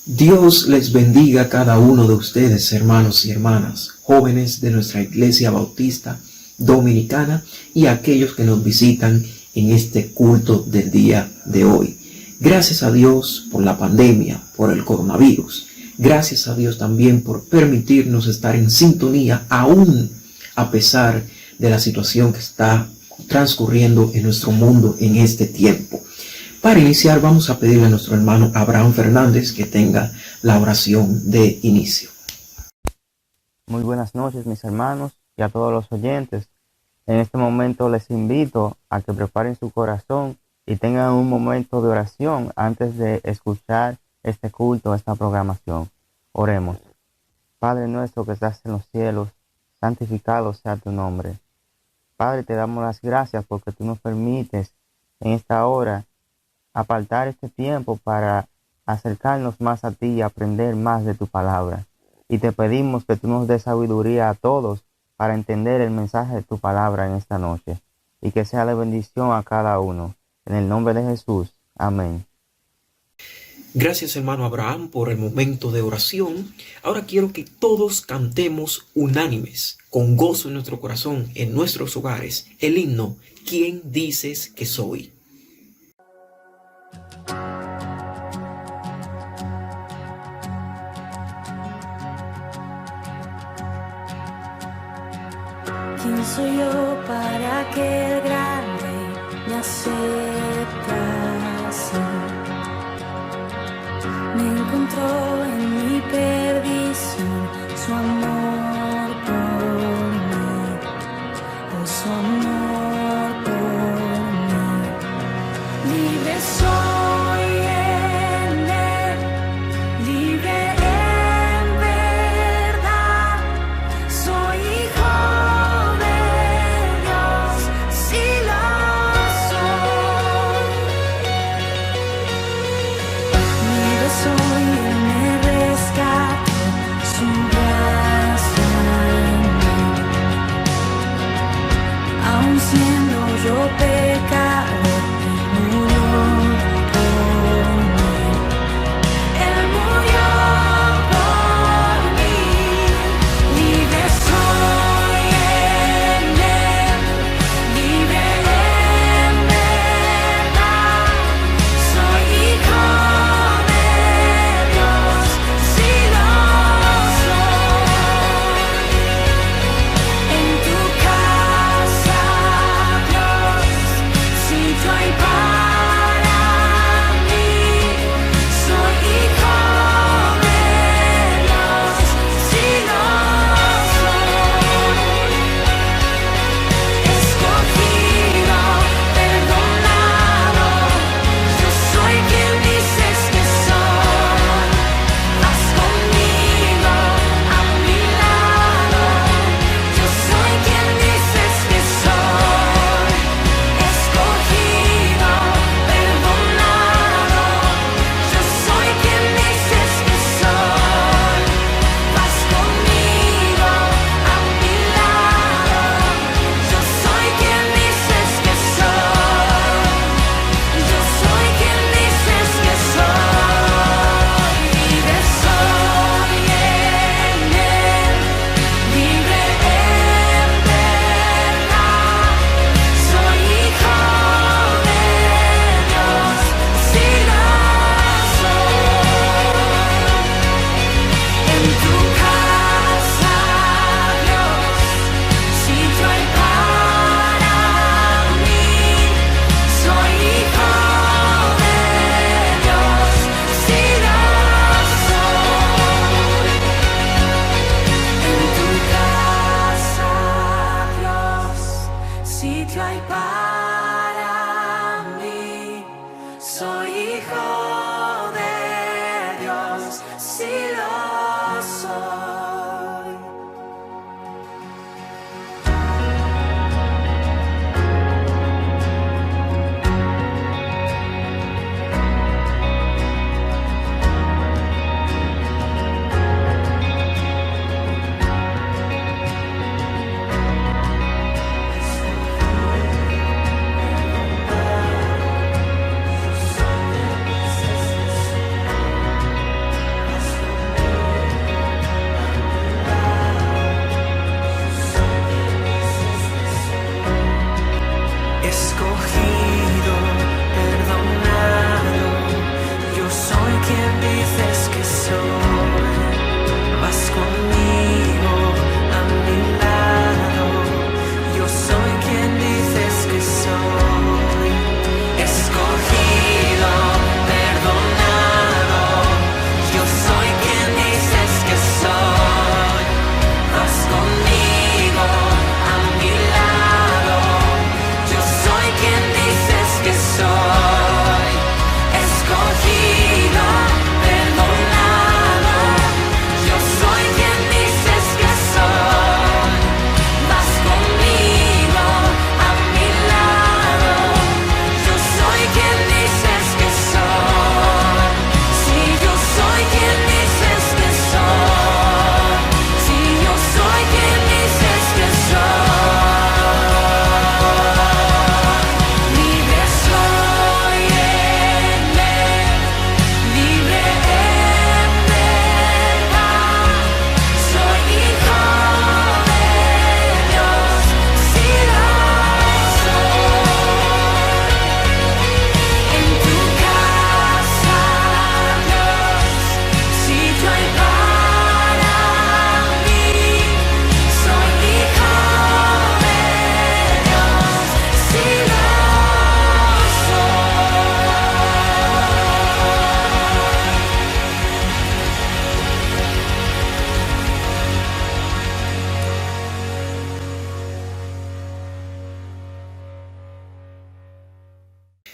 Dios les bendiga a cada uno de ustedes, hermanos y hermanas, jóvenes de nuestra Iglesia Bautista Dominicana y aquellos que nos visitan en este culto del día de hoy. Gracias a Dios por la pandemia, por el coronavirus. Gracias a Dios también por permitirnos estar en sintonía aún a pesar de la situación que está transcurriendo en nuestro mundo en este tiempo. Para iniciar, vamos a pedirle a nuestro hermano Abraham Fernández que tenga la oración de inicio. Muy buenas noches, mis hermanos, y a todos los oyentes. En este momento les invito a que preparen su corazón y tengan un momento de oración antes de escuchar este culto, esta programación. Oremos. Padre nuestro que estás en los cielos, santificado sea tu nombre. Padre, te damos las gracias porque tú nos permites en esta hora apartar este tiempo para acercarnos más a ti y aprender más de tu palabra. Y te pedimos que tú nos des sabiduría a todos para entender el mensaje de tu palabra en esta noche. Y que sea de bendición a cada uno. En el nombre de Jesús. Amén. Gracias, hermano Abraham, por el momento de oración. Ahora quiero que todos cantemos unánimes, con gozo en nuestro corazón, en nuestros hogares, el himno ¿Quién dices que soy? ¿Quién soy yo para que el gran rey me aceptase? Me encontró en mi perdición su amor por mí, oh, su amor por mí. Libre soy en él, libre en verdad, soy hijo.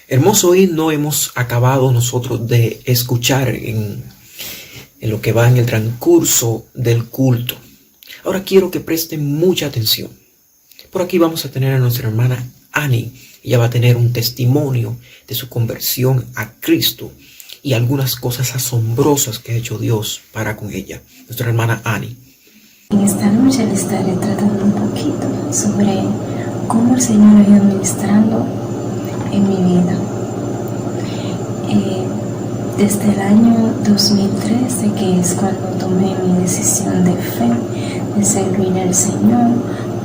Hermoso himno hemos acabado nosotros de escuchar en lo que va en el transcurso del culto. Ahora quiero que presten mucha atención. Por aquí vamos a tener a nuestra hermana Annie. Ella va a tener un testimonio de su conversión a Cristo y algunas cosas asombrosas que ha hecho Dios para con ella. Nuestra hermana Annie. En esta noche le estaré tratando un poquito sobre cómo el Señor ha ido ministrando en mi vida. Desde el año 2013, que es cuando tomé mi decisión de fe, de servir al Señor,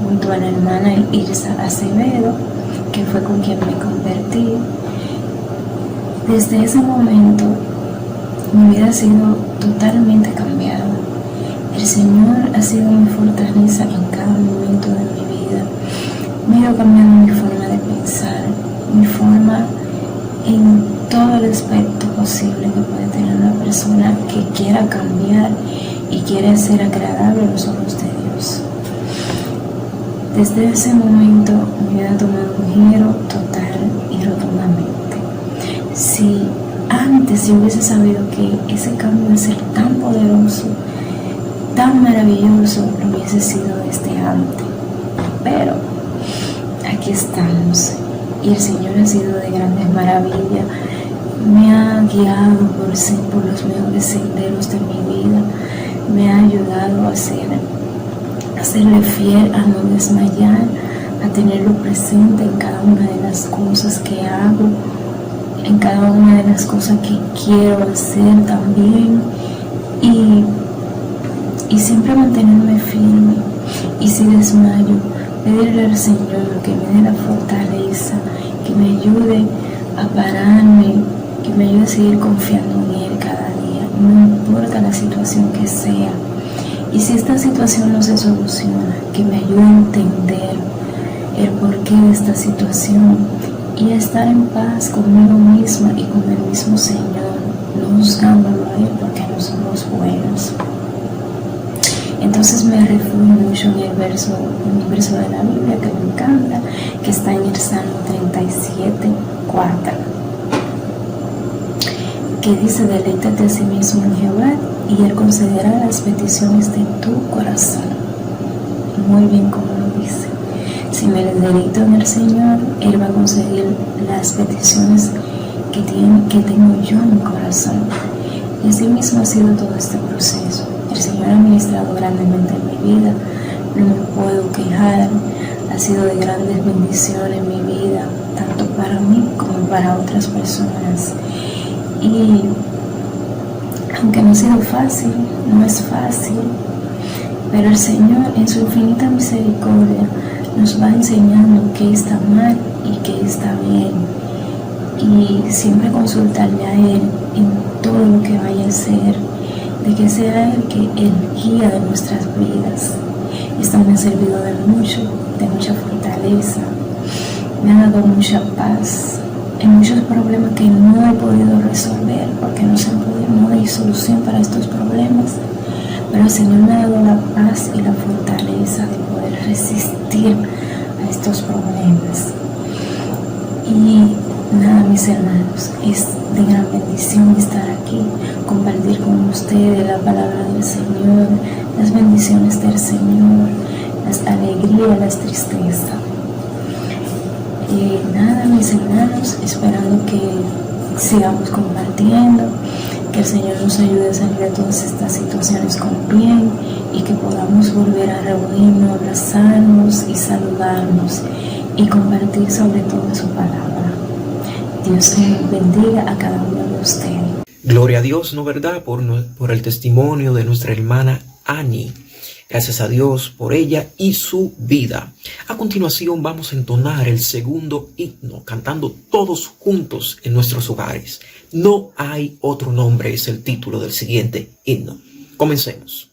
junto a la hermana Irsa Acevedo, que fue con quien me convertí. Desde ese momento, mi vida ha sido totalmente cambiada. El Señor ha sido mi fortaleza en cada momento de mi vida. Me ha ido cambiando mi forma de pensar, mi forma en todo el aspecto posible que puede tener una persona que quiera cambiar y quiere ser agradable a los ojos de Dios. Desde ese momento mi vida ha tomado un giro total y rotundamente. Si antes yo hubiese sabido que ese cambio iba a ser tan poderoso, tan maravilloso, lo hubiese sido desde antes. Pero aquí estamos y el Señor ha sido de grandes maravillas. Me ha guiado por los mejores senderos de mi vida. Me ha ayudado a serle fiel, a no desmayar, a tenerlo presente en cada una de las cosas que hago, en cada una de las cosas que quiero hacer también, y siempre mantenerme firme. Y si desmayo, pedirle al Señor que me dé la fortaleza, que me ayude a pararme, que me ayude a seguir confiando en Él cada día, no importa la situación que sea. Y si esta situación no se soluciona, que me ayude a entender el porqué de esta situación y a estar en paz conmigo misma y con el mismo Señor, no juzgándolo a Él porque no somos buenos. Entonces me refugio mucho en un verso de la Biblia que me encanta, que está en el Salmo 37:4, que dice: deleítate a sí mismo en Jehová y Él concederá las peticiones de tu corazón. Muy bien como lo dice. Si me deleito en el Señor, Él va a conceder las peticiones que tengo yo en mi corazón. Y así mismo ha sido todo este proceso. El Señor ha ministrado grandemente en mi vida, no me puedo quejar, ha sido de grandes bendiciones en mi vida, tanto para mí como para otras personas. Y aunque no ha sido fácil, no es fácil, pero el Señor en su infinita misericordia nos va enseñando qué está mal y qué está bien. Y siempre consultarle a Él en todo lo que vaya a hacer, de que sea Él el guía de nuestras vidas. Esto me ha servido de mucha fortaleza, me ha dado mucha paz en muchos problemas que no he podido resolver porque no hay solución para estos problemas, pero el Señor me ha dado la paz y la fortaleza de poder resistir a estos problemas. Y nada, mis hermanos, es de gran bendición estar aquí, compartir con ustedes la palabra del Señor, las bendiciones del Señor, las alegrías, las tristezas. Y nada, mis hermanos, esperando que sigamos compartiendo, que el Señor nos ayude a salir de todas estas situaciones con bien y que podamos volver a reunirnos, abrazarnos y saludarnos y compartir sobre todo su palabra. Dios bendiga a cada uno de ustedes. Gloria a Dios, ¿no verdad? Por el testimonio de nuestra hermana Annie. Gracias a Dios por ella y su vida. A continuación vamos a entonar el segundo himno, cantando todos juntos en nuestros hogares. No hay otro nombre es el título del siguiente himno. Comencemos.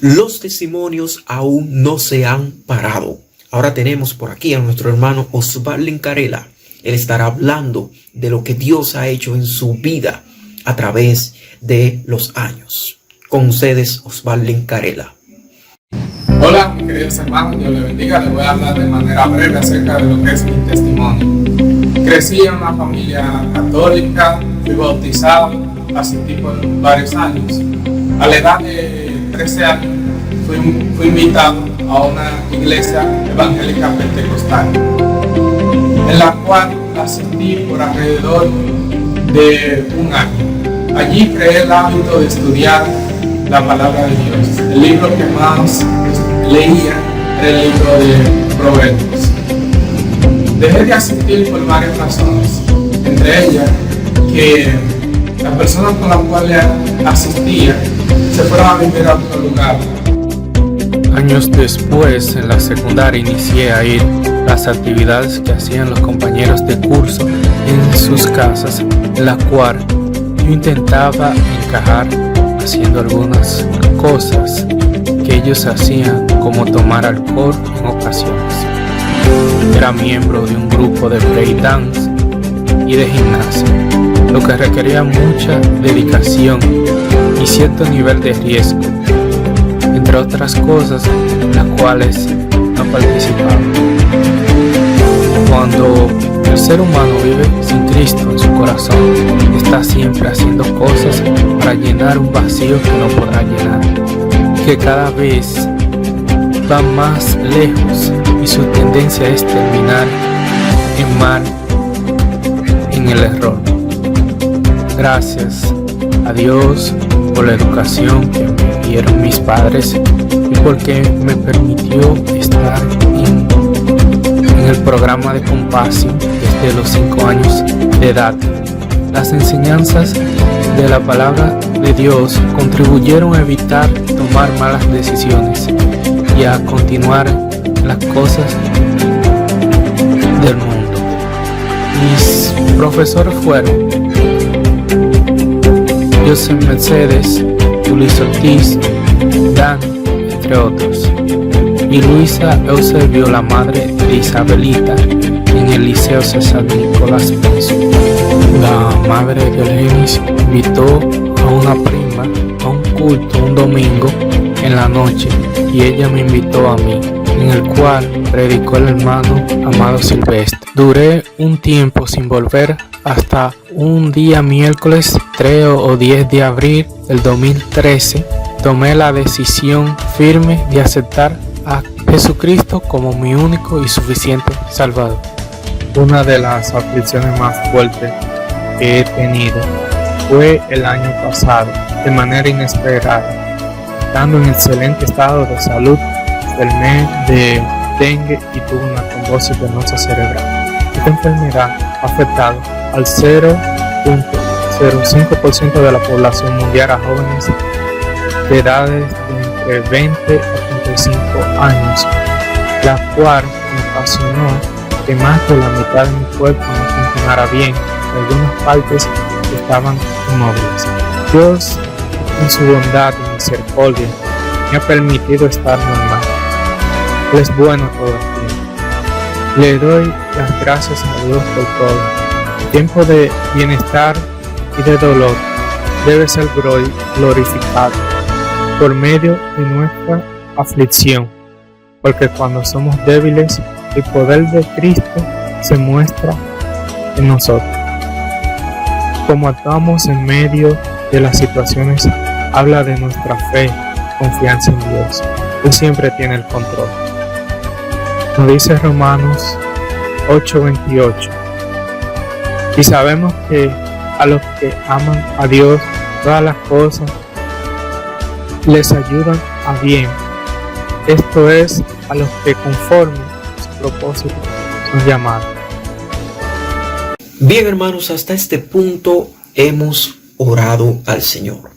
Los testimonios aún no se han parado. Ahora tenemos por aquí a nuestro hermano Osvaldo Carela. Él estará hablando de lo que Dios ha hecho en su vida a través de los años. Con ustedes, Osvaldo Carela. Hola, mis queridos hermanos, Dios les bendiga. Les voy a hablar de manera breve acerca de lo que es mi testimonio. Crecí en una familia católica, fui bautizado, asistí por varios años. A la edad de 13 años fui invitado a una iglesia evangélica pentecostal, en la cual asistí por alrededor de un año. Allí creé el hábito de estudiar la palabra de Dios. El libro que más leía era el libro de Proverbios. Dejé de asistir por varias razones, entre ellas que las personas con las cuales asistía se fueron a vivir a otro lugar. Años después, en la secundaria, inicié a ir a las actividades que hacían los compañeros de curso en sus casas, en la cual yo intentaba encajar haciendo algunas cosas que ellos hacían, como tomar alcohol en ocasiones. Era miembro de un grupo de breakdance y de gimnasia, lo que requería mucha dedicación y cierto nivel de riesgo, entre otras cosas en las cuales no participaba. Cuando el ser humano vive sin Cristo en su corazón, está siempre haciendo cosas para llenar un vacío que no podrá llenar, que cada vez va más lejos y su tendencia es terminar en mal, en el error. Gracias a Dios por la educación que me dieron mis padres y porque me permitió estar en el programa de Compasión desde los 5 años de edad. Las enseñanzas de la palabra de Dios contribuyeron a evitar tomar malas decisiones y a continuar las cosas del mundo. Mis profesores fueron Joseph Mercedes, Luis Ortiz, Dan, entre otros, y Luisa Eusebio, la madre de Isabelita, en el Liceo César Nicolás Penso. La madre de Lenis invitó a una prima a un culto un domingo en la noche y ella me invitó a mí, en el cual predicó el hermano Amado Silvestre. Duré un tiempo sin volver hasta un día miércoles 3 o 10 de abril del 2013. Tomé la decisión firme de aceptar a Jesucristo como mi único y suficiente Salvador. Una de las aflicciones más fuertes que he tenido fue el año pasado, de manera inesperada. Estando en excelente estado de salud, enfermé de dengue y tuve una trombosis venosa cerebral. Esta enfermedad ha afectado al 0.05% de la población mundial a jóvenes de edades de entre 20 a 35 años, la cual me ocasionó que más de la mitad de mi cuerpo no funcionara bien, y algunas partes estaban inmóviles. Dios, en su bondad y misericordia, me ha permitido estar normal. Él es bueno todo el tiempo. Le doy las gracias a Dios por todo. El tiempo de bienestar y de dolor debe ser glorificado por medio de nuestra aflicción, porque cuando somos débiles, el poder de Cristo se muestra en nosotros. Como actuamos en medio de las situaciones, habla de nuestra fe, confianza en Dios. Él siempre tiene el control. Nos dice Romanos 8:28. Y sabemos que a los que aman a Dios, todas las cosas les ayudan a bien. Esto es, a los que conforme a su propósito son llamados. Bien, hermanos, hasta este punto hemos orado al Señor,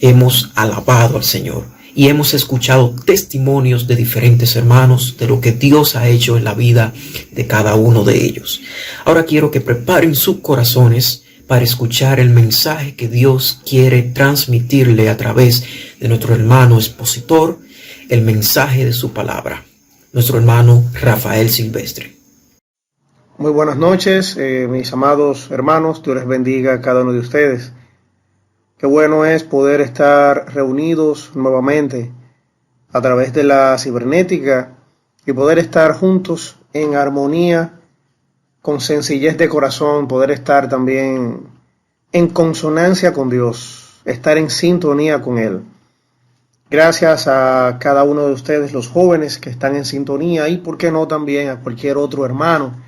hemos alabado al Señor y hemos escuchado testimonios de diferentes hermanos de lo que Dios ha hecho en la vida de cada uno de ellos. Ahora quiero que preparen sus corazones para escuchar el mensaje que Dios quiere transmitirle a través de nuestro hermano expositor, el mensaje de su palabra, nuestro hermano Rafael Silvestre. Muy buenas noches, mis amados hermanos. Dios les bendiga a cada uno de ustedes. Qué bueno es poder estar reunidos nuevamente a través de la cibernética y poder estar juntos en armonía, con sencillez de corazón, poder estar también en consonancia con Dios, estar en sintonía con Él. Gracias a cada uno de ustedes, los jóvenes que están en sintonía, y por qué no también a cualquier otro hermano,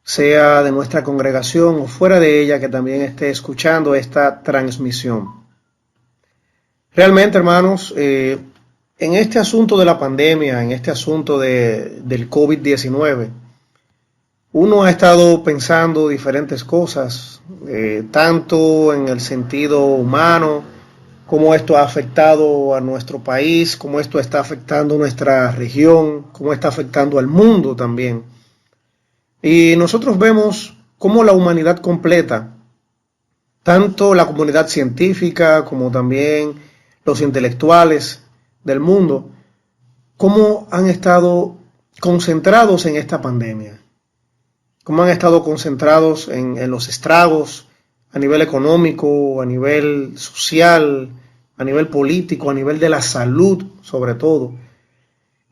sea de nuestra congregación o fuera de ella, que también esté escuchando esta transmisión. Realmente, hermanos, en este asunto de la pandemia, en este asunto del COVID-19, uno ha estado pensando diferentes cosas, tanto en el sentido humano, cómo esto ha afectado a nuestro país, cómo esto está afectando nuestra región, cómo está afectando al mundo también. Y nosotros vemos cómo la humanidad completa, tanto la comunidad científica como también los intelectuales del mundo, cómo han estado concentrados en esta pandemia, cómo han estado concentrados en los estragos a nivel económico, a nivel social, a nivel político, a nivel de la salud sobre todo.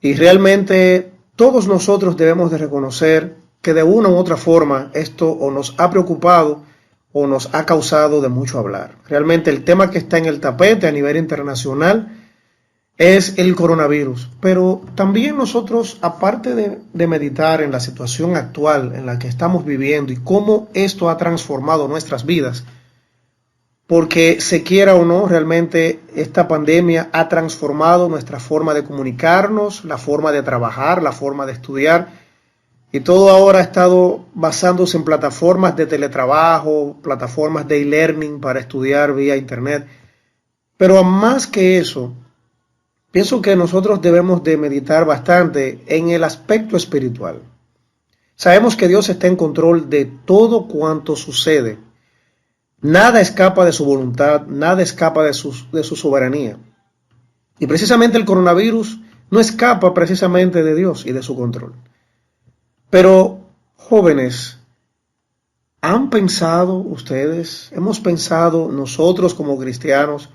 Y realmente todos nosotros debemos de reconocer que de una u otra forma esto o nos ha preocupado o nos ha causado de mucho hablar. Realmente el tema que está en el tapete a nivel internacional es el coronavirus, pero también nosotros, aparte de meditar en la situación actual en la que estamos viviendo y cómo esto ha transformado nuestras vidas, porque se quiera o no, realmente esta pandemia ha transformado nuestra forma de comunicarnos, la forma de trabajar, la forma de estudiar, y todo ahora ha estado basándose en plataformas de teletrabajo, plataformas de e-learning para estudiar vía internet. Pero más que eso, pienso que nosotros debemos de meditar bastante en el aspecto espiritual. Sabemos que Dios está en control de todo cuanto sucede. Nada escapa de su voluntad, nada escapa de su soberanía. Y precisamente el coronavirus no escapa precisamente de Dios y de su control. Pero, jóvenes, ¿han pensado ustedes, hemos pensado nosotros como cristianos,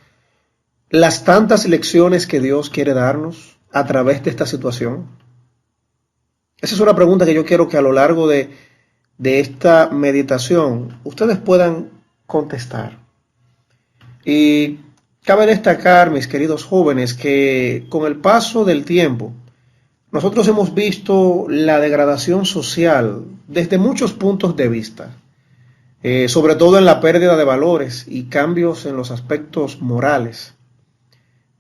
las tantas lecciones que Dios quiere darnos a través de esta situación? Esa es una pregunta que yo quiero que a lo largo de esta meditación ustedes puedan contestar. Y cabe destacar, mis queridos jóvenes, que con el paso del tiempo, nosotros hemos visto la degradación social desde muchos puntos de vista, sobre todo en la pérdida de valores y cambios en los aspectos morales.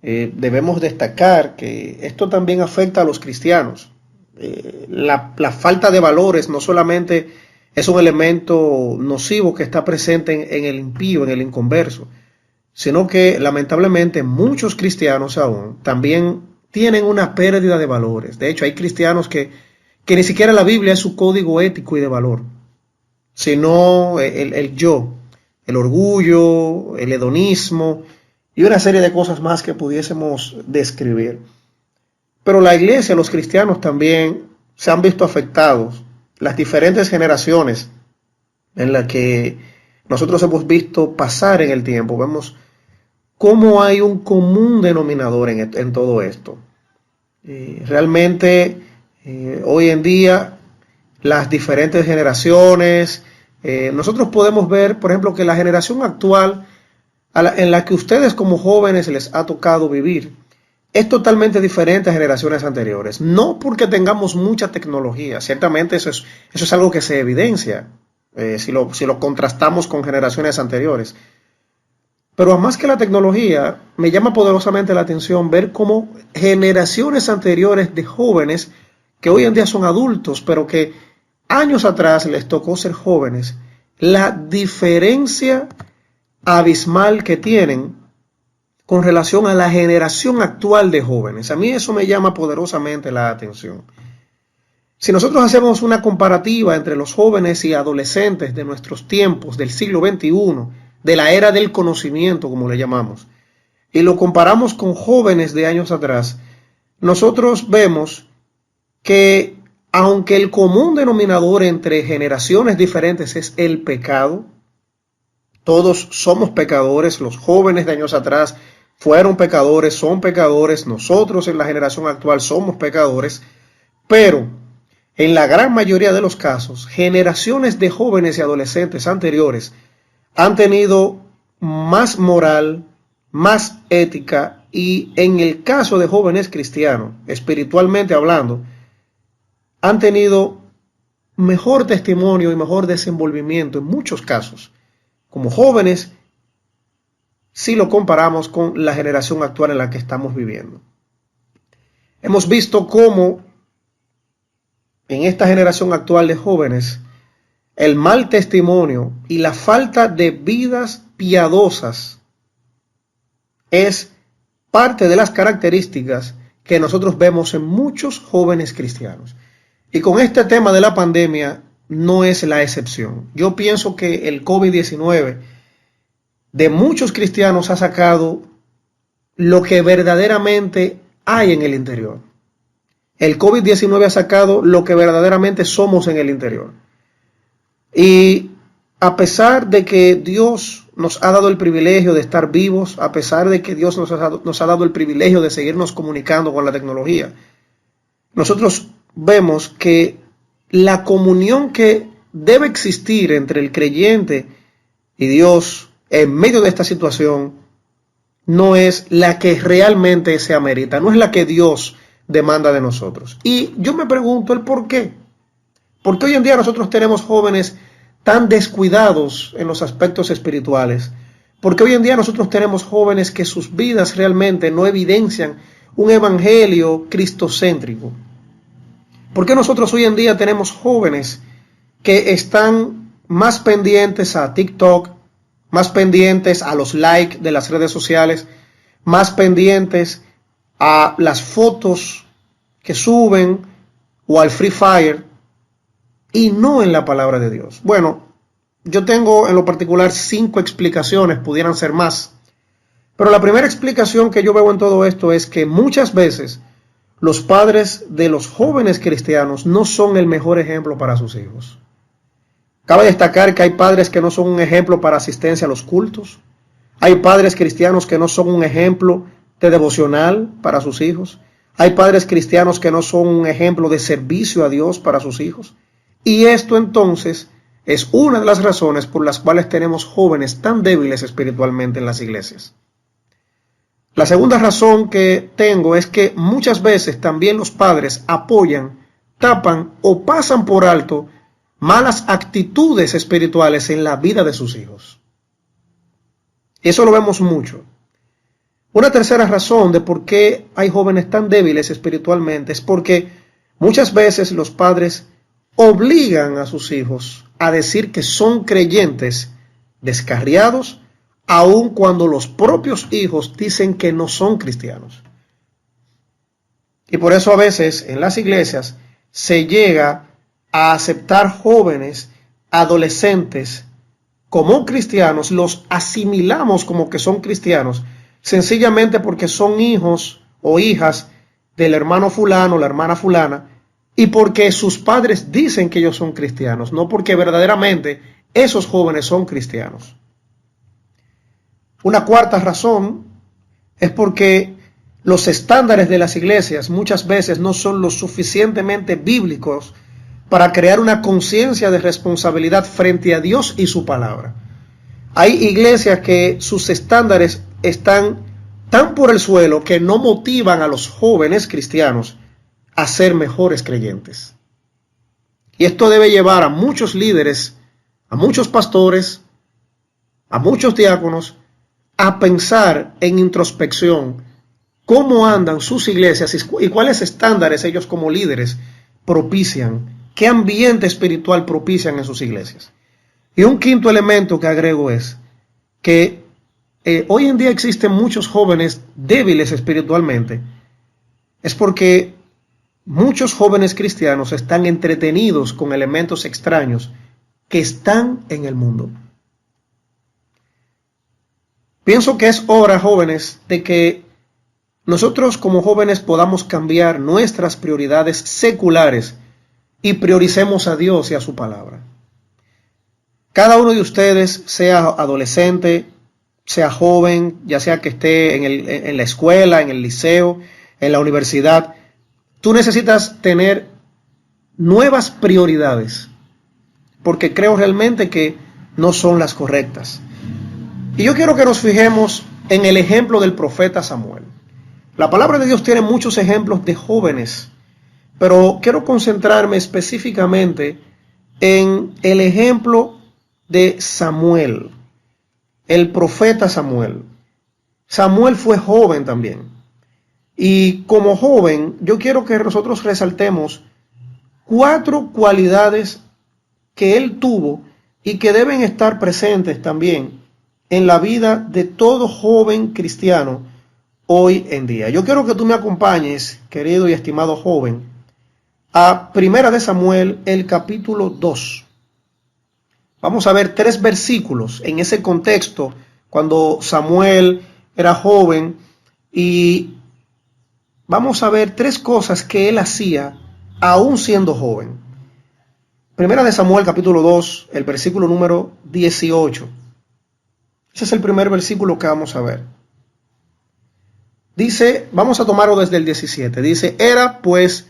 Debemos destacar que esto también afecta a los cristianos. La falta de valores no solamente es un elemento nocivo que está presente en el impío, en el inconverso, sino que lamentablemente muchos cristianos aún también tienen una pérdida de valores. De hecho, hay cristianos que ni siquiera la Biblia es su código ético y de valor, sino el yo, el orgullo, el hedonismo y una serie de cosas más que pudiésemos describir. Pero la iglesia, los cristianos también se han visto afectados. Las diferentes generaciones en las que nosotros hemos visto pasar en el tiempo, vemos cómo hay un común denominador en todo esto. Realmente hoy en día las diferentes generaciones, nosotros podemos ver, por ejemplo, que la generación actual en la que ustedes como jóvenes les ha tocado vivir es totalmente diferente a generaciones anteriores. No porque tengamos mucha tecnología, ciertamente eso es algo que se evidencia si lo contrastamos con generaciones anteriores. Pero más que la tecnología, me llama poderosamente la atención ver cómo generaciones anteriores de jóvenes que hoy en día son adultos, pero que años atrás les tocó ser jóvenes, la diferencia abismal que tienen con relación a la generación actual de jóvenes. A mí eso me llama poderosamente la atención. Si nosotros hacemos una comparativa entre los jóvenes y adolescentes de nuestros tiempos, del siglo XXI, de la era del conocimiento, como le llamamos, y lo comparamos con jóvenes de años atrás, nosotros vemos que aunque el común denominador entre generaciones diferentes es el pecado, todos somos pecadores, los jóvenes de años atrás fueron pecadores, son pecadores, nosotros en la generación actual somos pecadores, pero en la gran mayoría de los casos, generaciones de jóvenes y adolescentes anteriores han tenido más moral, más ética y en el caso de jóvenes cristianos, espiritualmente hablando, han tenido mejor testimonio y mejor desenvolvimiento en muchos casos, como jóvenes, si lo comparamos con la generación actual en la que estamos viviendo. Hemos visto cómo en esta generación actual de jóvenes, el mal testimonio y la falta de vidas piadosas es parte de las características que nosotros vemos en muchos jóvenes cristianos. Y con este tema de la pandemia no es la excepción. Yo pienso que el COVID-19 de muchos cristianos ha sacado lo que verdaderamente hay en el interior. El COVID-19 ha sacado lo que verdaderamente somos en el interior. Y a pesar de que Dios nos ha dado el privilegio de estar vivos, a pesar de que Dios nos ha dado el privilegio de seguirnos comunicando con la tecnología, nosotros vemos que la comunión que debe existir entre el creyente y Dios en medio de esta situación no es la que realmente se amerita, no es la que Dios demanda de nosotros. Y yo me pregunto el por qué. Porque hoy en día nosotros tenemos jóvenes tan descuidados en los aspectos espirituales. Porque hoy en día nosotros tenemos jóvenes que sus vidas realmente no evidencian un evangelio cristocéntrico. Porque nosotros hoy en día tenemos jóvenes que están más pendientes a TikTok, más pendientes a los likes de las redes sociales, más pendientes a las fotos que suben o al Free Fire y no en la palabra de Dios. Bueno, yo tengo en lo particular 5 explicaciones, pudieran ser más, pero la primera explicación que yo veo en todo esto es que muchas veces los padres de los jóvenes cristianos no son el mejor ejemplo para sus hijos. Cabe destacar que hay padres que no son un ejemplo para asistencia a los cultos, hay padres cristianos que no son un ejemplo de devocional para sus hijos. Hay padres cristianos que no son un ejemplo de servicio a Dios para sus hijos. Y esto entonces es una de las razones por las cuales tenemos jóvenes tan débiles espiritualmente en las iglesias. La segunda razón que tengo es que muchas veces también los padres apoyan, tapan o pasan por alto malas actitudes espirituales en la vida de sus hijos. Eso lo vemos mucho. Una tercera razón de por qué hay jóvenes tan débiles espiritualmente es porque muchas veces los padres obligan a sus hijos a decir que son creyentes descarriados, aun cuando los propios hijos dicen que no son cristianos. Y por eso a veces en las iglesias se llega a aceptar jóvenes, adolescentes como cristianos, los asimilamos como que son cristianos, sencillamente porque son hijos o hijas del hermano fulano, la hermana fulana, y porque sus padres dicen que ellos son cristianos, no porque verdaderamente esos jóvenes son cristianos. Una cuarta razón es porque los estándares de las iglesias muchas veces no son lo suficientemente bíblicos para crear una conciencia de responsabilidad frente a Dios y su palabra. Hay iglesias que sus estándares están tan por el suelo que no motivan a los jóvenes cristianos a ser mejores creyentes. Y esto debe llevar a muchos líderes, a muchos pastores, a muchos diáconos, a pensar en introspección cómo andan sus iglesias y cuáles estándares ellos como líderes propician, qué ambiente espiritual propician en sus iglesias. Y un quinto elemento que agrego es que hoy en día existen muchos jóvenes débiles espiritualmente. Es porque muchos jóvenes cristianos están entretenidos con elementos extraños que están en el mundo. Pienso que es hora, jóvenes, de que nosotros como jóvenes podamos cambiar nuestras prioridades seculares y prioricemos a Dios y a su palabra. Cada uno de ustedes, sea adolescente, sea joven, ya sea que esté en la escuela, en el liceo, en la universidad, tú necesitas tener nuevas prioridades, porque creo realmente que no son las correctas. Y yo quiero que nos fijemos en el ejemplo del profeta Samuel. La palabra de Dios tiene muchos ejemplos de jóvenes, pero quiero concentrarme específicamente en el ejemplo de Samuel, el profeta Samuel. Samuel fue joven también. Y como joven, yo quiero que nosotros resaltemos 4 cualidades que él tuvo y que deben estar presentes también en la vida de todo joven cristiano hoy en día. Yo quiero que tú me acompañes, querido y estimado joven, a Primera de Samuel, el capítulo 2. Vamos a ver 3 versículos en ese contexto, cuando Samuel era joven, y vamos a ver 3 cosas que él hacía aún siendo joven. Primera de Samuel, capítulo 2, el versículo número 18. Ese es el primer versículo que vamos a ver. Dice, vamos a tomarlo desde el 17. Dice, era pues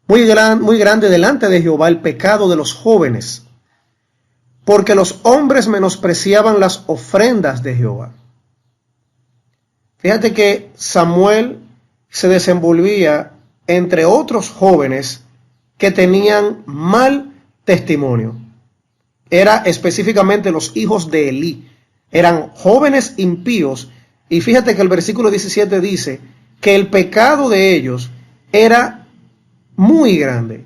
muy grande delante de Jehová el pecado de los jóvenes, porque los hombres menospreciaban las ofrendas de Jehová. Fíjate que Samuel se desenvolvía entre otros jóvenes que tenían mal testimonio. Era específicamente los hijos de Elí. Eran jóvenes impíos, y fíjate que el versículo 17 dice que el pecado de ellos era muy grande.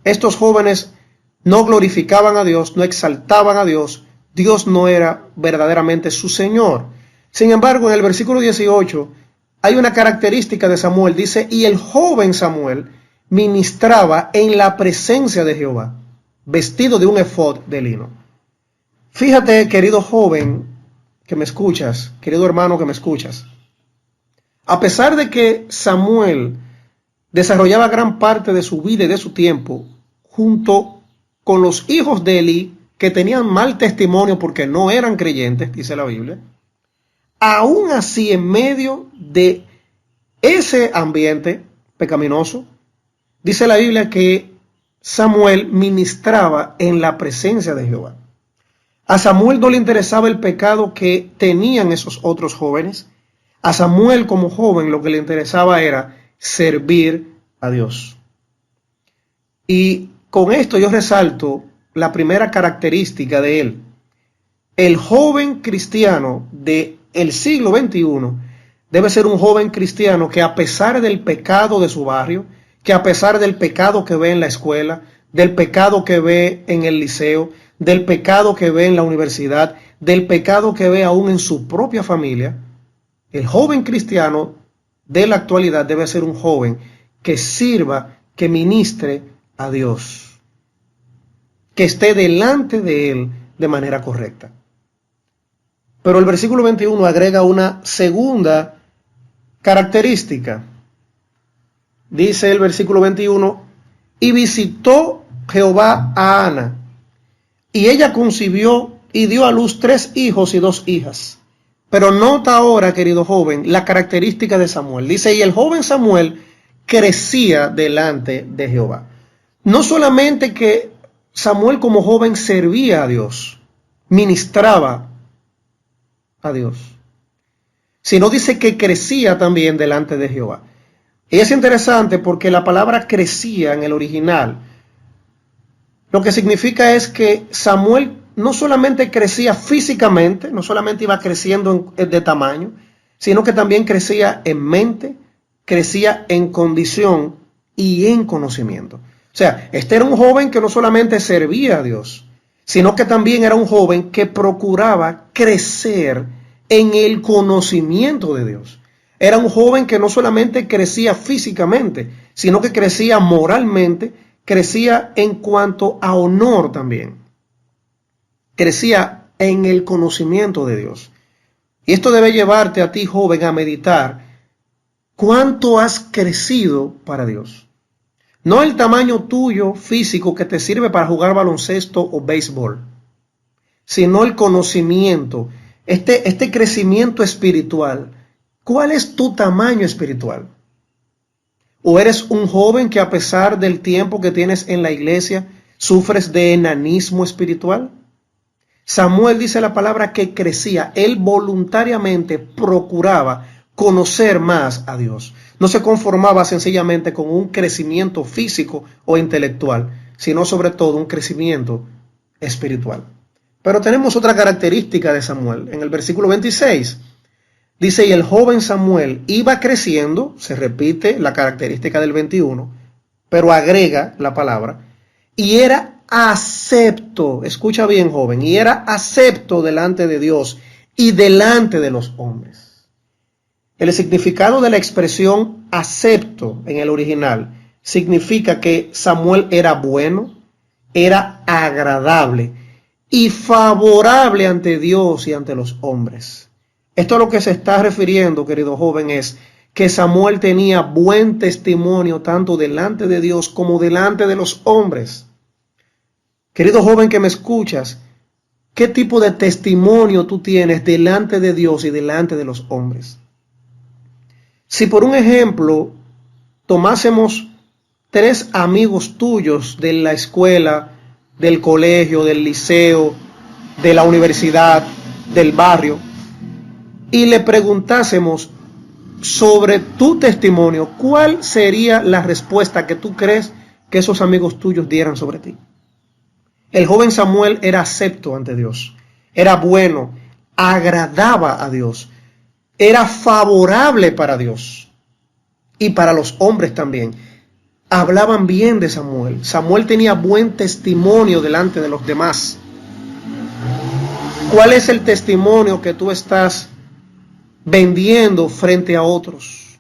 Estos jóvenes no glorificaban a Dios, no exaltaban a Dios. Dios no era verdaderamente su Señor. Sin embargo, en el versículo 18 hay una característica de Samuel. Dice, y el joven Samuel ministraba en la presencia de Jehová, vestido de un efod de lino. Fíjate, querido joven que me escuchas, querido hermano que me escuchas, a pesar de que Samuel desarrollaba gran parte de su vida y de su tiempo junto con los hijos de Elí, que tenían mal testimonio porque no eran creyentes, dice la Biblia, aún así en medio de ese ambiente pecaminoso, dice la Biblia que Samuel ministraba en la presencia de Jehová. A Samuel no le interesaba el pecado que tenían esos otros jóvenes. A Samuel como joven lo que le interesaba era servir a Dios. Y con esto yo resalto la primera característica de él. El joven cristiano del siglo XXI debe ser un joven cristiano que, a pesar del pecado de su barrio, que a pesar del pecado que ve en la escuela, del pecado que ve en el liceo, del pecado que ve en la universidad, del pecado que ve aún en su propia familia, el joven cristiano de la actualidad debe ser un joven que sirva, que ministre a Dios, que esté delante de Él de manera correcta. Pero el versículo 21 agrega una segunda característica. Dice el versículo 21, y visitó Jehová a Ana, y ella concibió y dio a luz 3 hijos y 2 hijas. Pero nota ahora, querido joven, la característica de Samuel. Dice, y el joven Samuel crecía delante de Jehová. No solamente que Samuel como joven servía a Dios, ministraba a Dios, sino dice que crecía también delante de Jehová. Y es interesante porque la palabra crecía en el original, lo que significa es que Samuel no solamente crecía físicamente, no solamente iba creciendo de tamaño, sino que también crecía en mente, crecía en condición y en conocimiento. O sea, este era un joven que no solamente servía a Dios, sino que también era un joven que procuraba crecer en el conocimiento de Dios. Era un joven que no solamente crecía físicamente, sino que crecía moralmente, crecía en cuanto a honor también. Crecía en el conocimiento de Dios. Y esto debe llevarte a ti, joven, a meditar cuánto has crecido para Dios. No el tamaño tuyo físico que te sirve para jugar baloncesto o béisbol, sino el conocimiento, este crecimiento espiritual. ¿Cuál es tu tamaño espiritual? ¿O eres un joven que a pesar del tiempo que tienes en la iglesia, sufres de enanismo espiritual? Samuel dice la palabra que crecía, él voluntariamente procuraba conocer más a Dios. No se conformaba sencillamente con un crecimiento físico o intelectual, sino sobre todo un crecimiento espiritual. Pero tenemos otra característica de Samuel. En el versículo 26 dice, y el joven Samuel iba creciendo, se repite la característica del 21, pero agrega la palabra, y era acepto, escucha bien joven, y era acepto delante de Dios y delante de los hombres. El significado de la expresión acepto en el original significa que Samuel era bueno, era agradable y favorable ante Dios y ante los hombres. Esto a lo que se está refiriendo, querido joven, es que Samuel tenía buen testimonio tanto delante de Dios como delante de los hombres. Querido joven que me escuchas, ¿qué tipo de testimonio tú tienes delante de Dios y delante de los hombres? Si por un ejemplo tomásemos 3 amigos tuyos de la escuela, del colegio, del liceo, de la universidad, del barrio, y le preguntásemos sobre tu testimonio, ¿cuál sería la respuesta que tú crees que esos amigos tuyos dieran sobre ti? El joven Samuel era acepto ante Dios, era bueno, agradaba a Dios, era favorable para Dios y para los hombres también. Hablaban bien de Samuel. Samuel tenía buen testimonio delante de los demás. ¿Cuál es el testimonio que tú estás vendiendo frente a otros?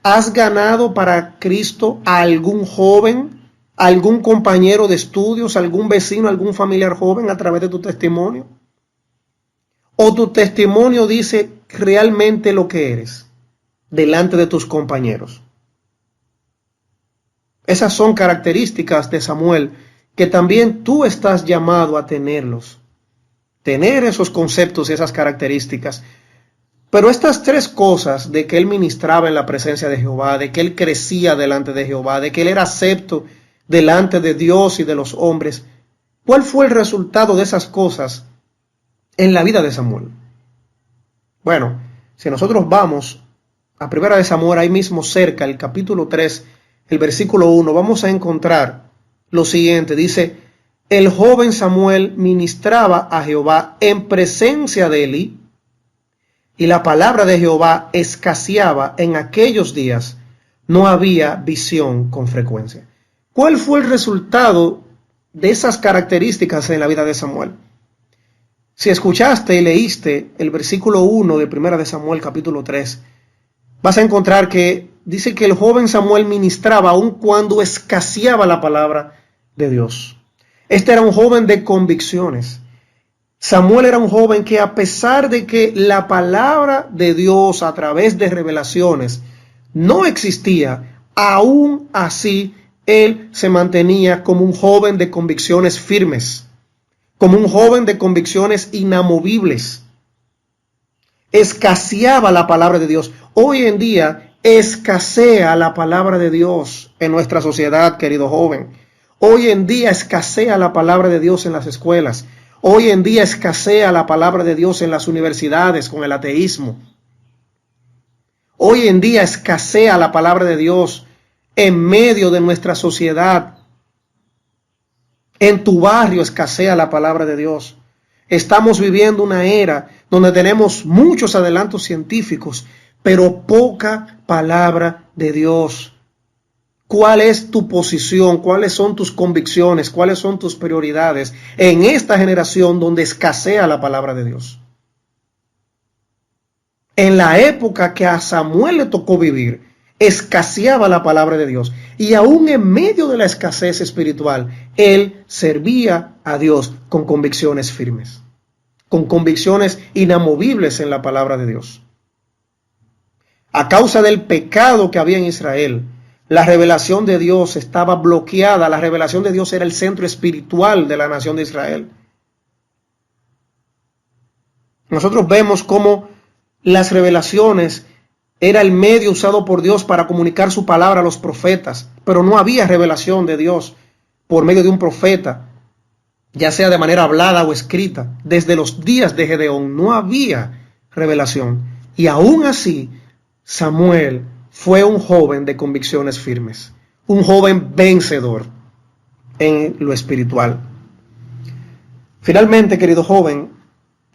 ¿Has ganado para Cristo a algún joven, a algún compañero de estudios, a algún vecino, a algún familiar joven a través de tu testimonio? ¿O tu testimonio dice realmente lo que eres delante de tus compañeros? Esas son características de Samuel que también tú estás llamado a tenerlos. Tener esos conceptos y esas características. Pero estas 3 cosas de que él ministraba en la presencia de Jehová, de que él crecía delante de Jehová, de que él era acepto delante de Dios y de los hombres, ¿cuál fue el resultado de esas cosas en la vida de Samuel? Bueno, si nosotros vamos a 1 de Samuel, ahí mismo cerca, el capítulo 3, el versículo 1, vamos a encontrar lo siguiente. Dice, el joven Samuel ministraba a Jehová en presencia de Elí, y la palabra de Jehová escaseaba en aquellos días, no había visión con frecuencia. ¿Cuál fue el resultado de esas características en la vida de Samuel? Si escuchaste y leíste el versículo 1 de 1 de Samuel capítulo 3, vas a encontrar que dice que el joven Samuel ministraba aun cuando escaseaba la palabra de Dios. Este era un joven de convicciones. Samuel era un joven que, a pesar de que la palabra de Dios a través de revelaciones no existía, aún así él se mantenía como un joven de convicciones firmes, como un joven de convicciones inamovibles. Escaseaba la palabra de Dios. Hoy en día escasea la palabra de Dios en nuestra sociedad, querido joven. Hoy en día escasea la palabra de Dios en las escuelas. Hoy en día escasea la palabra de Dios en las universidades con el ateísmo. Hoy en día escasea la palabra de Dios en medio de nuestra sociedad. En tu barrio escasea la palabra de Dios. Estamos viviendo una era donde tenemos muchos adelantos científicos, pero poca palabra de Dios. ¿Cuál es tu posición? ¿Cuáles son tus convicciones? ¿Cuáles son tus prioridades en esta generación donde escasea la palabra de Dios? En la época que a Samuel le tocó vivir, escaseaba la palabra de Dios. Y aún en medio de la escasez espiritual, él servía a Dios con convicciones firmes, con convicciones inamovibles en la palabra de Dios. A causa del pecado que había en Israel, la revelación de Dios estaba bloqueada. La revelación de Dios era el centro espiritual de la nación de Israel. Nosotros vemos cómo las revelaciones era el medio usado por Dios para comunicar su palabra a los profetas, pero no había revelación de Dios por medio de un profeta, ya sea de manera hablada o escrita. Desde los días de Gedeón no había revelación. Y aún así, Samuel fue un joven de convicciones firmes, un joven vencedor en lo espiritual. Finalmente, querido joven,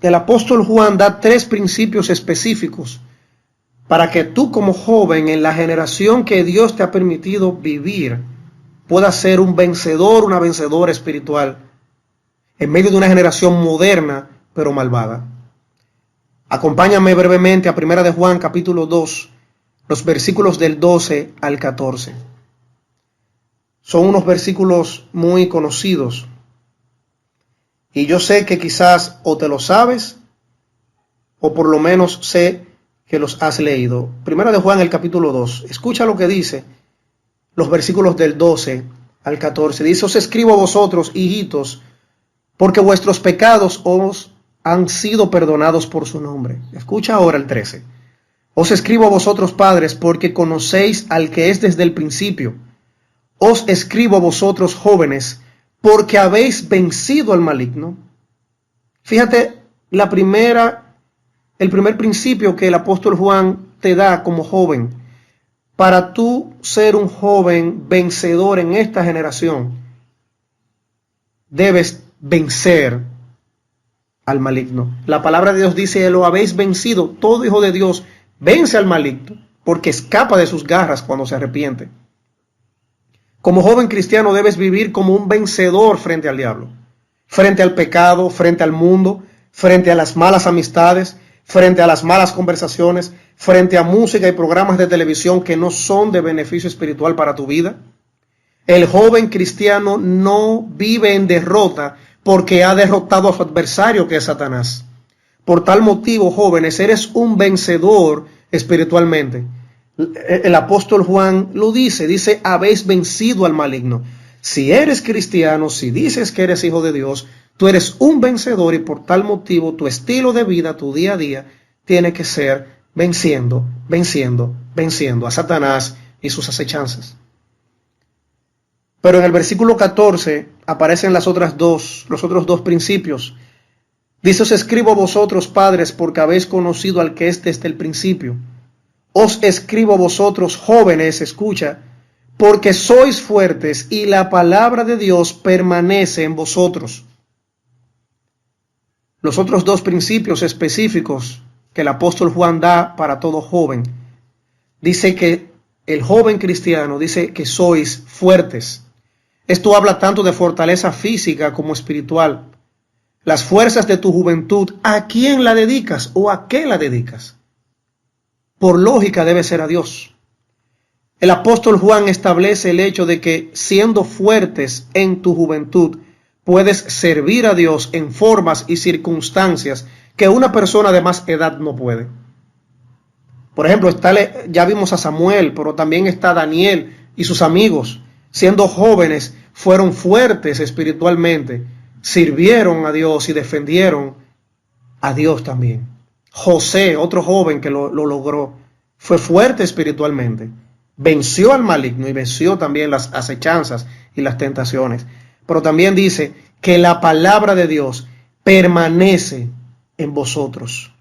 el apóstol Juan da 3 principios específicos para que tú como joven en la generación que Dios te ha permitido vivir puedas ser un vencedor, una vencedora espiritual en medio de una generación moderna pero malvada. Acompáñame brevemente a 1 de Juan capítulo 2, los versículos del 12 al 14. Son unos versículos muy conocidos y yo sé que quizás o te lo sabes o por lo menos sé que los has leído. 1 de Juan el capítulo 2, escucha lo que dice los versículos del 12 al 14. Dice: os escribo a vosotros, hijitos, porque vuestros pecados os han sido perdonados por su nombre. Escucha ahora el 13. Os escribo a vosotros, padres, porque conocéis al que es desde el principio. Os escribo a vosotros, jóvenes, porque habéis vencido al maligno. Fíjate el primer principio que el apóstol Juan te da como joven. Para tú ser un joven vencedor en esta generación, debes vencer al maligno. La palabra de Dios dice: lo habéis vencido. Todo hijo de Dios vence al maligno porque escapa de sus garras cuando se arrepiente. Como joven cristiano debes vivir como un vencedor frente al diablo, frente al pecado, frente al mundo, frente a las malas amistades, frente a las malas conversaciones, frente a música y programas de televisión que no son de beneficio espiritual para tu vida. El joven cristiano no vive en derrota porque ha derrotado a su adversario, que es Satanás. Por tal motivo, jóvenes, eres un vencedor espiritualmente. El apóstol Juan lo dice, habéis vencido al maligno. Si eres cristiano, si dices que eres hijo de Dios, tú eres un vencedor y por tal motivo tu estilo de vida, tu día a día, tiene que ser venciendo a Satanás y sus acechanzas. Pero en el versículo 14 aparecen los otros dos principios. Dice: os escribo a vosotros, padres, porque habéis conocido al que es desde el principio. Os escribo a vosotros, jóvenes, escucha, porque sois fuertes y la palabra de Dios permanece en vosotros. Los otros 2 principios específicos que el apóstol Juan da para todo joven, dice que el joven cristiano dice que sois fuertes. Esto habla tanto de fortaleza física como espiritual. Las fuerzas de tu juventud, ¿a quién la dedicas o a qué la dedicas? Por lógica debe ser a Dios. El apóstol Juan establece el hecho de que siendo fuertes en tu juventud, puedes servir a Dios en formas y circunstancias que una persona de más edad no puede. Por ejemplo, ya vimos a Samuel, pero también está Daniel y sus amigos. Siendo jóvenes, fueron fuertes espiritualmente, sirvieron a Dios y defendieron a Dios también. José, otro joven que lo logró, fue fuerte espiritualmente, venció al maligno y venció también las acechanzas y las tentaciones. Pero también dice que la palabra de Dios permanece en vosotros.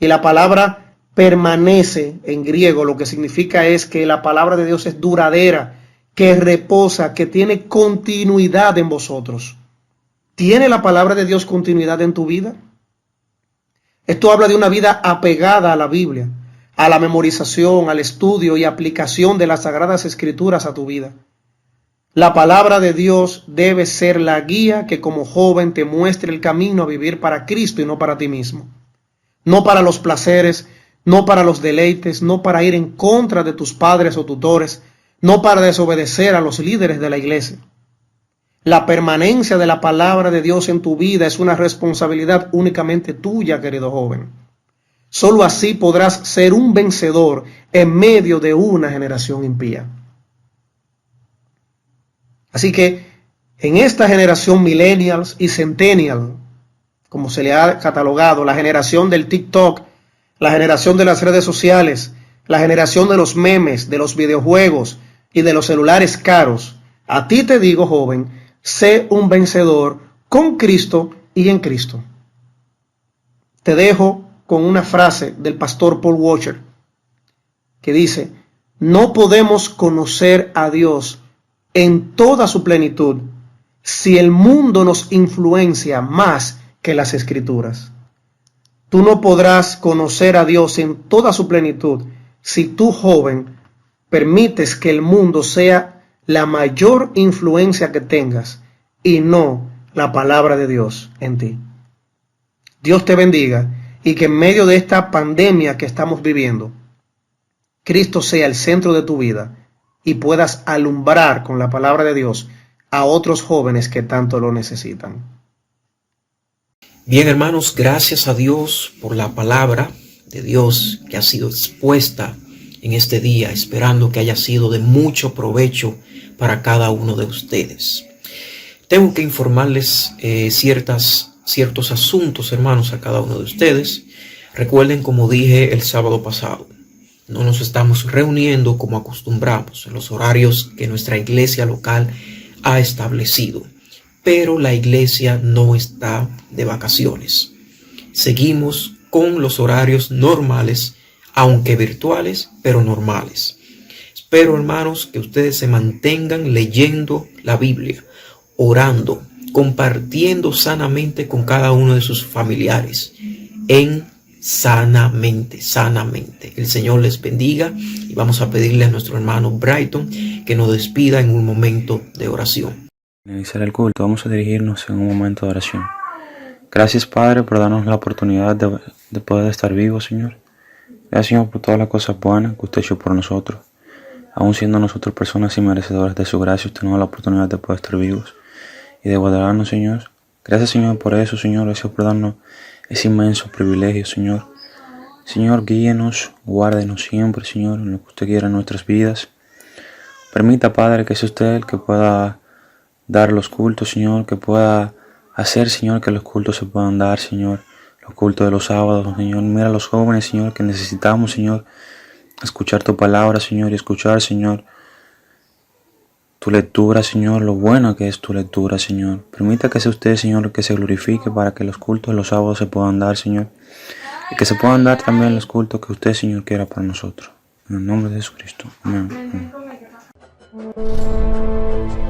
Y la palabra permanece en griego lo que significa es que la palabra de Dios es duradera, que reposa, que tiene continuidad en vosotros. ¿Tiene la palabra de Dios continuidad en tu vida? Esto habla de una vida apegada a la Biblia, a la memorización, al estudio y aplicación de las Sagradas Escrituras a tu vida. La palabra de Dios debe ser la guía que como joven te muestre el camino a vivir para Cristo y no para ti mismo. No para los placeres, no para los deleites, no para ir en contra de tus padres o tutores, no para desobedecer a los líderes de la iglesia. La permanencia de la palabra de Dios en tu vida es una responsabilidad únicamente tuya, querido joven. Solo así podrás ser un vencedor en medio de una generación impía. Así que en esta generación millennials y centennial, como se le ha catalogado, la generación del TikTok, la generación de las redes sociales, la generación de los memes, de los videojuegos y de los celulares caros, a ti te digo, joven, sé un vencedor con Cristo y en Cristo. Te dejo con una frase del pastor Paul Washer que dice: no podemos conocer a Dios en toda su plenitud si el mundo nos influencia más que las Escrituras. Tú no podrás conocer a Dios en toda su plenitud si tú, joven, permites que el mundo sea la mayor influencia que tengas y no la palabra de Dios en ti. Dios te bendiga y que en medio de esta pandemia que estamos viviendo, Cristo sea el centro de tu vida y puedas alumbrar con la palabra de Dios a otros jóvenes que tanto lo necesitan. Bien, hermanos, gracias a Dios por la palabra de Dios que ha sido expuesta en este día, esperando que haya sido de mucho provecho para cada uno de ustedes. Tengo que informarles ciertos asuntos, hermanos, a cada uno de ustedes. Recuerden, como dije el sábado pasado, no nos estamos reuniendo como acostumbramos en los horarios que nuestra iglesia local ha establecido, pero la iglesia no está de vacaciones. Seguimos con los horarios normales, aunque virtuales, pero normales. Espero, hermanos, que ustedes se mantengan leyendo la Biblia, orando, compartiendo sanamente con cada uno de sus familiares, sanamente. El Señor les bendiga y vamos a pedirle a nuestro hermano Brighton que nos despida en un momento de oración. Al iniciar el culto, vamos a dirigirnos en un momento de oración. Gracias, Padre, por darnos la oportunidad de poder estar vivos, Señor. Gracias, Señor, por todas las cosas buenas que usted ha hecho por nosotros. Aún siendo nosotros personas inmerecedoras de su gracia, usted nos da la oportunidad de poder estar vivos y de guardarnos, Señor. Gracias, Señor, por eso, Señor. Gracias por darnos ese inmenso privilegio, Señor. Señor, guíenos, guárdenos siempre, Señor, en lo que usted quiera en nuestras vidas. Permita, Padre, que sea usted el que pueda dar los cultos, Señor, que pueda hacer, Señor, que los cultos se puedan dar, Señor. Los cultos de los sábados, Señor. Mira a los jóvenes, Señor, que necesitamos, Señor, escuchar tu palabra, Señor, y escuchar, Señor, tu lectura, Señor, lo bueno que es tu lectura, Señor. Permita que sea usted, Señor, el que se glorifique para que los cultos de los sábados se puedan dar, Señor. Y que se puedan dar también los cultos que usted, Señor, quiera para nosotros. En el nombre de Jesucristo. Amén. Amén.